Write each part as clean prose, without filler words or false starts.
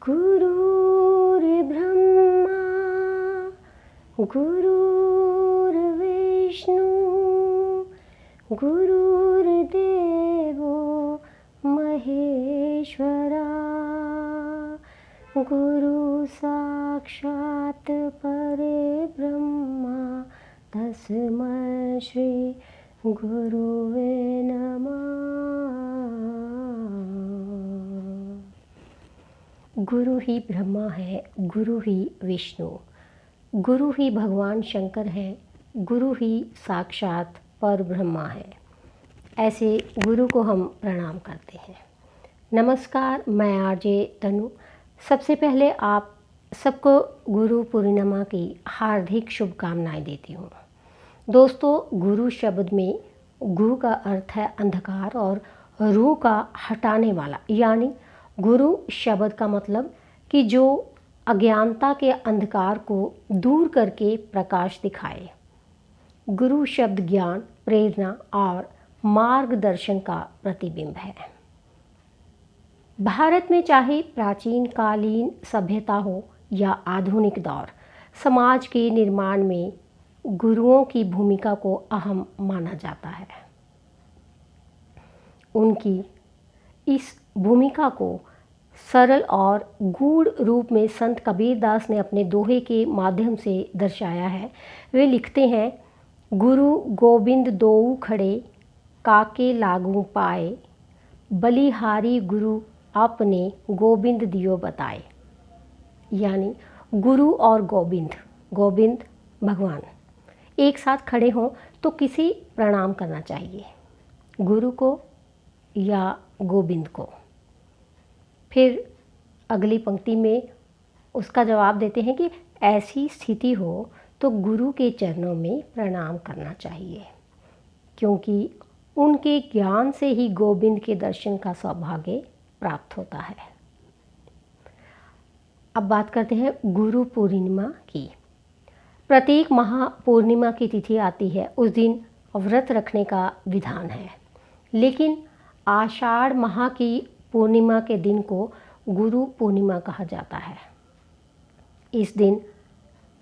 गुरुर्ब्रह्मा गुरुर्विष्णु गुरुर्देवो महेश्वरा गुरु साक्षात् परब्रह्मा तस्मै श्री गुरुवे नमः। गुरु ही ब्रह्मा है, गुरु ही विष्णु, गुरु ही भगवान शंकर है, गुरु ही साक्षात परब्रह्मा है। ऐसे गुरु को हम प्रणाम करते हैं। नमस्कार, मैं आरजे तनु। सबसे पहले आप सबको गुरु पूर्णिमा की हार्दिक शुभकामनाएं देती हूँ। दोस्तों, गुरु शब्द में गु का अर्थ है अंधकार और रू का हटाने वाला, यानी गुरु शब्द का मतलब कि जो अज्ञानता के अंधकार को दूर करके प्रकाश दिखाए। गुरु शब्द ज्ञान, प्रेरणा और मार्गदर्शन का प्रतिबिंब है। भारत में चाहे प्राचीन कालीन सभ्यता हो या आधुनिक दौर, समाज के निर्माण में गुरुओं की भूमिका को अहम माना जाता है। उनकी इस भूमिका को सरल और गूढ़ रूप में संत कबीरदास ने अपने दोहे के माध्यम से दर्शाया है। वे लिखते हैं, गुरु गोबिंद दोऊ खड़े, काके लागू पाए, बलिहारी गुरु अपने गोबिंद दियो बताए। यानी गुरु और गोबिंद भगवान एक साथ खड़े हों तो किसे प्रणाम करना चाहिए, गुरु को या गोबिंद को। फिर अगली पंक्ति में उसका जवाब देते हैं कि ऐसी स्थिति हो तो गुरु के चरणों में प्रणाम करना चाहिए, क्योंकि उनके ज्ञान से ही गोबिंद के दर्शन का सौभाग्य प्राप्त होता है। अब बात करते हैं गुरु पूर्णिमा की। प्रत्येक महापूर्णिमा की तिथि आती है, उस दिन व्रत रखने का विधान है, लेकिन आषाढ़ माह की पूर्णिमा के दिन को गुरु पूर्णिमा कहा जाता है। इस दिन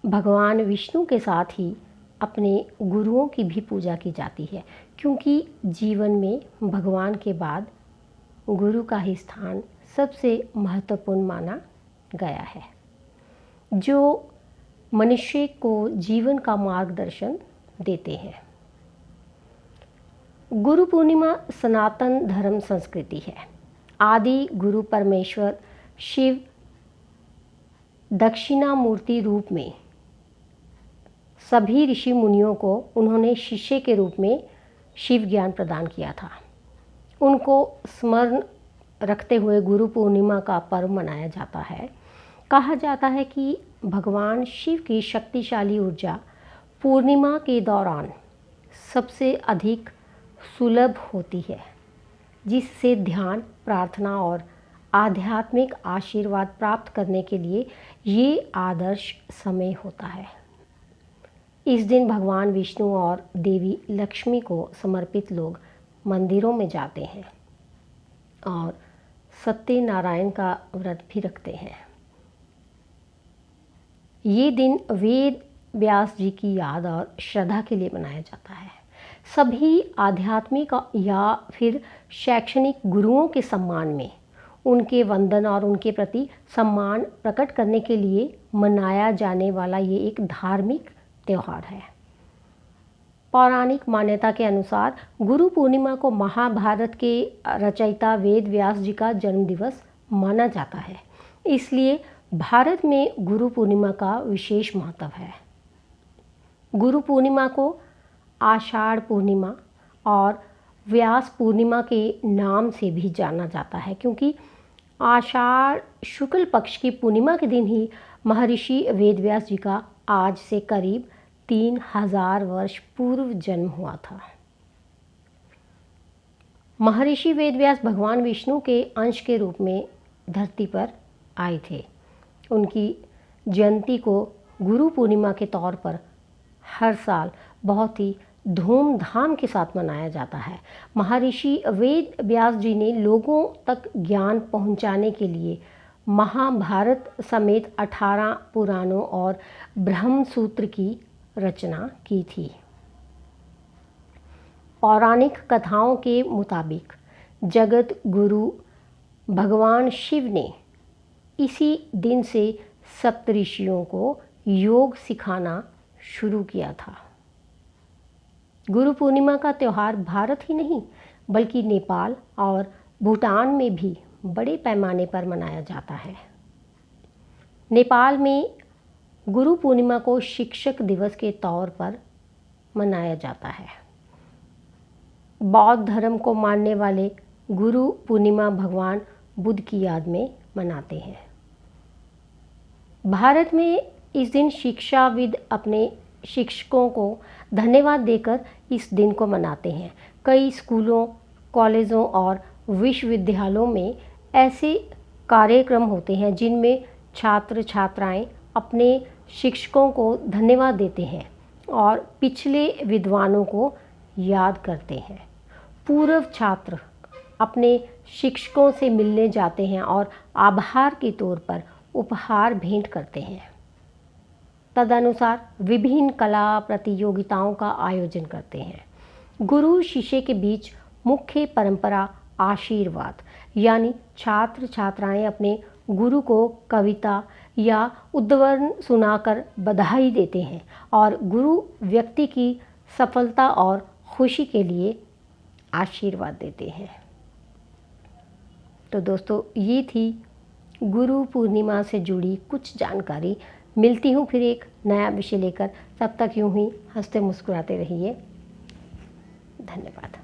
भगवान विष्णु के साथ ही अपने गुरुओं की भी पूजा की जाती है, क्योंकि जीवन में भगवान के बाद गुरु का ही स्थान सबसे महत्वपूर्ण माना गया है, जो मनुष्य को जीवन का मार्गदर्शन देते हैं। गुरु पूर्णिमा सनातन धर्म संस्कृति है। आदि गुरु परमेश्वर शिव दक्षिणामूर्ति रूप में सभी ऋषि मुनियों को उन्होंने शिष्य के रूप में शिव ज्ञान प्रदान किया था। उनको स्मरण रखते हुए गुरु पूर्णिमा का पर्व मनाया जाता है। कहा जाता है कि भगवान शिव की शक्तिशाली ऊर्जा पूर्णिमा के दौरान सबसे अधिक सुलभ होती है, जिससे ध्यान, प्रार्थना और आध्यात्मिक आशीर्वाद प्राप्त करने के लिए ये आदर्श समय होता है। इस दिन भगवान विष्णु और देवी लक्ष्मी को समर्पित लोग मंदिरों में जाते हैं और सत्यनारायण का व्रत भी रखते हैं। ये दिन वेद व्यास जी की याद और श्रद्धा के लिए मनाया जाता है। सभी आध्यात्मिक या फिर शैक्षणिक गुरुओं के सम्मान में उनके वंदन और उनके प्रति सम्मान प्रकट करने के लिए मनाया जाने वाला ये एक धार्मिक त्यौहार है। पौराणिक मान्यता के अनुसार गुरु पूर्णिमा को महाभारत के रचयिता वेद व्यास जी का जन्मदिवस माना जाता है, इसलिए भारत में गुरु पूर्णिमा का विशेष महत्व है। गुरु पूर्णिमा को आषाढ़ पूर्णिमा और व्यास पूर्णिमा के नाम से भी जाना जाता है, क्योंकि आषाढ़ शुक्ल पक्ष की पूर्णिमा के दिन ही महर्षि वेदव्यास जी का आज से करीब 3000 वर्ष पूर्व जन्म हुआ था। महर्षि वेदव्यास भगवान विष्णु के अंश के रूप में धरती पर आए थे। उनकी जयंती को गुरु पूर्णिमा के तौर पर हर साल बहुत ही धूमधाम के साथ मनाया जाता है। महर्षि वेद व्यास जी ने लोगों तक ज्ञान पहुंचाने के लिए महाभारत समेत 18 पुराणों और ब्रह्म सूत्र की रचना की थी। पौराणिक कथाओं के मुताबिक जगत गुरु भगवान शिव ने इसी दिन से सप्तऋषियों को योग सिखाना शुरू किया था। गुरु पूर्णिमा का त्यौहार भारत ही नहीं बल्कि नेपाल और भूटान में भी बड़े पैमाने पर मनाया जाता है। नेपाल में गुरु पूर्णिमा को शिक्षक दिवस के तौर पर मनाया जाता है। बौद्ध धर्म को मानने वाले गुरु पूर्णिमा भगवान बुद्ध की याद में मनाते हैं। भारत में इस दिन शिक्षाविद अपने शिक्षकों को धन्यवाद देकर इस दिन को मनाते हैं। कई स्कूलों, कॉलेजों और विश्वविद्यालयों में ऐसे कार्यक्रम होते हैं जिनमें छात्र छात्राएं अपने शिक्षकों को धन्यवाद देते हैं और पिछले विद्वानों को याद करते हैं। पूर्व छात्र अपने शिक्षकों से मिलने जाते हैं और आभार के तौर पर उपहार भेंट करते हैं। तदनुसार विभिन्न कला प्रतियोगिताओं का आयोजन करते हैं। गुरु शिष्य के बीच मुख्य परंपरा आशीर्वाद, यानी छात्र छात्राएं अपने गुरु को कविता या उद्धरण सुनाकर बधाई देते हैं और गुरु व्यक्ति की सफलता और खुशी के लिए आशीर्वाद देते हैं। तो दोस्तों, ये थी गुरु पूर्णिमा से जुड़ी कुछ जानकारी। मिलती हूँ फिर एक नया विषय लेकर। तब तक यूं ही हंसते मुस्कुराते रहिए। धन्यवाद।